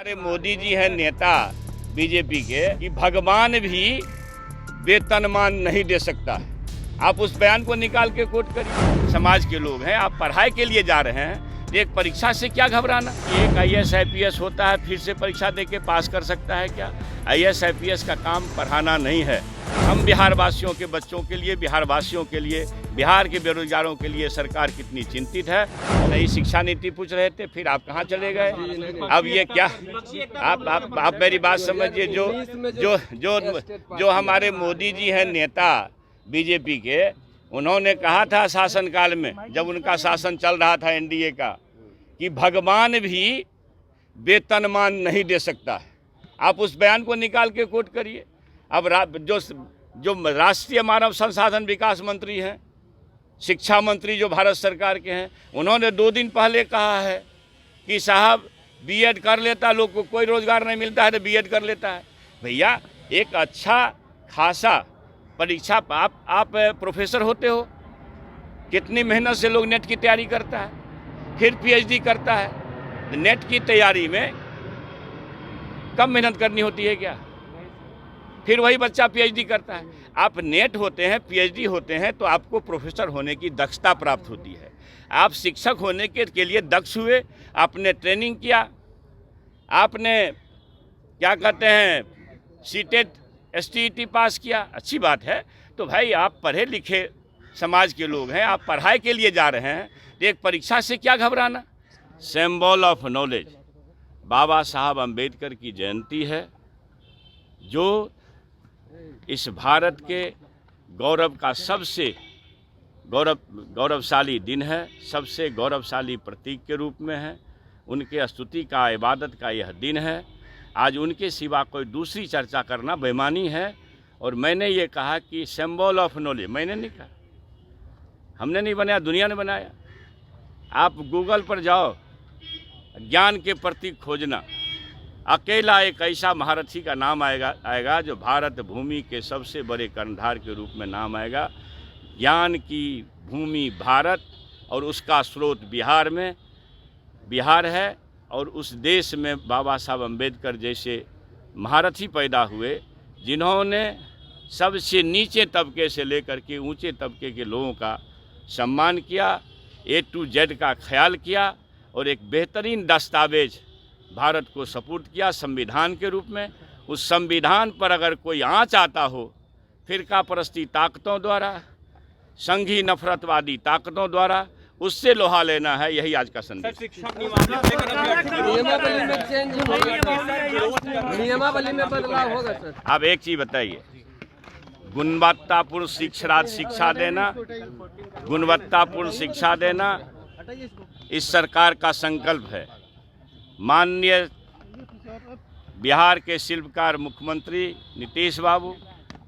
हमारे मोदी जी हैं नेता बीजेपी के कि भगवान भी वेतनमान नहीं दे सकता है। आप उस बयान को निकाल के कोट करिए। समाज के लोग हैं, आप पढ़ाई के लिए जा रहे हैं, एक परीक्षा से क्या घबराना। एक IAS IPS होता है, फिर से परीक्षा दे के पास कर सकता है क्या? IAS IPS का काम पढ़ाना नहीं है। हम बिहार वासियों के बच्चों के लिए, बिहार वासियों के लिए, बिहार के बेरोजगारों के लिए सरकार कितनी चिंतित है। नई शिक्षा नीति पूछ रहे थे, फिर आप कहाँ चले गए? अब ये क्या, आप मेरी बात समझिए। जो हमारे मोदी जी हैं नेता बीजेपी के, उन्होंने कहा था शासनकाल में, जब उनका शासन चल रहा था NDA का, कि भगवान भी वेतनमान नहीं दे सकता है। आप उस बयान को निकाल के कोट करिए। अब जो राष्ट्रीय मानव संसाधन विकास मंत्री हैं, शिक्षा मंत्री जो भारत सरकार के हैं, उन्होंने 2 दिन पहले कहा है कि साहब B.Ed कर लेता, लोग को कोई रोजगार नहीं मिलता है तो B.Ed कर लेता है। भैया, एक अच्छा खासा परीक्षा, आप प्रोफेसर होते हो, कितनी मेहनत से लोग नेट की तैयारी करता है, फिर PhD करता है। नेट की तैयारी में कम मेहनत करनी होती है क्या? फिर वही बच्चा PhD करता है। आप नेट होते हैं, PhD होते हैं, तो आपको प्रोफेसर होने की दक्षता प्राप्त होती है। आप शिक्षक होने के लिए दक्ष हुए, आपने ट्रेनिंग किया, आपने क्या कहते हैं CTET STET पास किया, अच्छी बात है। तो भाई, आप पढ़े लिखे समाज के लोग हैं, आप पढ़ाई के लिए जा रहे हैं, तो एक परीक्षा से क्या घबराना। सिंबल ऑफ नॉलेज बाबा साहब अम्बेडकर की जयंती है, जो इस भारत के गौरव का सबसे गौरवशाली दिन है, सबसे गौरवशाली प्रतीक के रूप में है। उनके स्तुति का, इबादत का यह दिन है। आज उनके सिवा कोई दूसरी चर्चा करना बेईमानी है। और मैंने ये कहा कि सिंबल ऑफ नॉलेज मैंने नहीं कहा, हमने नहीं बनाया, दुनिया ने बनाया। आप गूगल पर जाओ, ज्ञान के प्रतीक खोजना, अकेला एक ऐसा महारथी का नाम आएगा जो भारत भूमि के सबसे बड़े कर्णधार के रूप में नाम आएगा। ज्ञान की भूमि भारत और उसका स्रोत बिहार है। और उस देश में बाबा साहब अम्बेडकर जैसे महारथी पैदा हुए, जिन्होंने सबसे नीचे तबके से लेकर के ऊंचे तबके के लोगों का सम्मान किया, A to Z का ख्याल किया, और एक बेहतरीन दस्तावेज भारत को सपुर्द किया संविधान के रूप में। उस संविधान पर अगर कोई आँच आता हो, फिरका परस्ती ताकतों द्वारा, संघी नफरतवादी ताकतों द्वारा, उससे लोहा लेना है। यही आज का संदेश। नियमावली में बदलाव होगा सर। अब एक चीज बताइए, गुणवत्तापूर्ण शिक्षा देना, गुणवत्तापूर्ण शिक्षा देना इस सरकार का संकल्प है। माननीय बिहार के शिल्पकार मुख्यमंत्री नीतीश बाबू,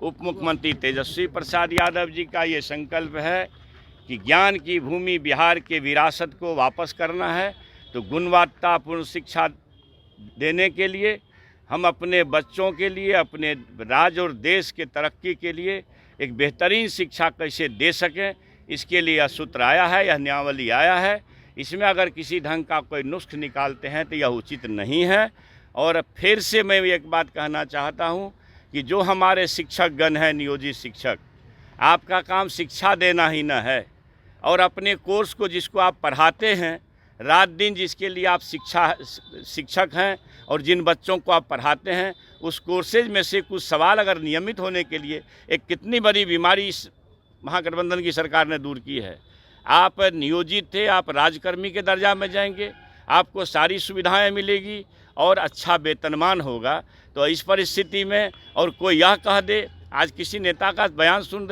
उप मुख्यमंत्री तेजस्वी प्रसाद यादव जी का ये संकल्प है कि ज्ञान की भूमि बिहार के विरासत को वापस करना है। तो गुणवत्तापूर्ण शिक्षा देने के लिए हम अपने बच्चों के लिए, अपने राज्य और देश के तरक्की के लिए एक बेहतरीन शिक्षा कैसे दे सकें, इसके लिए यह सूत्र आया है, यह नियमावली आया है। इसमें अगर किसी ढंग का कोई नुस्ख निकालते हैं तो यह उचित नहीं है। और फिर से मैं एक बात कहना चाहता हूं कि जो हमारे शिक्षकगण हैं, नियोजित शिक्षक, आपका काम शिक्षा देना ही न है, और अपने कोर्स को जिसको आप पढ़ाते हैं, रात दिन जिसके लिए आप शिक्षक हैं, और जिन बच्चों को आप पढ़ाते हैं, उस कोर्सेज में से कुछ सवाल अगर नियमित होने के लिए, एक कितनी बड़ी बीमारी इस महागठबंधन की सरकार ने दूर की है। आप नियोजित थे, आप राजकर्मी के दर्जा में जाएंगे, आपको सारी सुविधाएं मिलेगी और अच्छा वेतनमान होगा। तो इस परिस्थिति में और कोई यह कह दे, आज किसी नेता का बयान सुन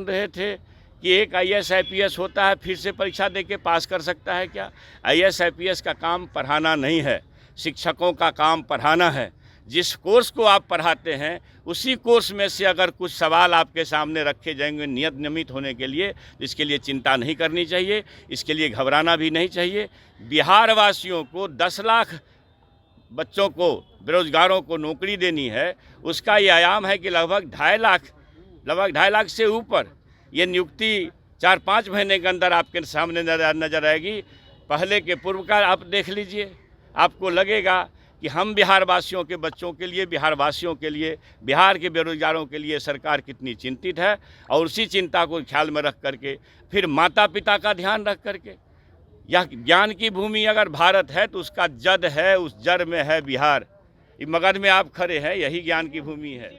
रहे थे कि एक IAS IPS होता है, फिर से परीक्षा दे के पास कर सकता है क्या? IAS IPS का काम पढ़ाना नहीं है, शिक्षकों का काम पढ़ाना है। जिस कोर्स को आप पढ़ाते हैं, उसी कोर्स में से अगर कुछ सवाल आपके सामने रखे जाएंगे नियमित होने के लिए, इसके लिए चिंता नहीं करनी चाहिए, इसके लिए घबराना भी नहीं चाहिए। बिहार वासियों को 10 लाख बच्चों को, बेरोजगारों को नौकरी देनी है, उसका ये आयाम है कि लगभग 2.5 लाख से ऊपर ये नियुक्ति 4-5 महीने के अंदर आपके सामने नजर आएगी। पहले के पूर्व का आप देख लीजिए, आपको लगेगा कि हम बिहार वासियों के बच्चों के लिए, बिहार वासियों के लिए, बिहार के बेरोजगारों के लिए सरकार कितनी चिंतित है। और उसी चिंता को ख्याल में रख करके फिर माता पिता का ध्यान रख करके, यह ज्ञान की भूमि अगर भारत है तो उसका जड़ है, उस जड़ में है बिहार। ये मगध में आप खड़े हैं, यही ज्ञान की भूमि है।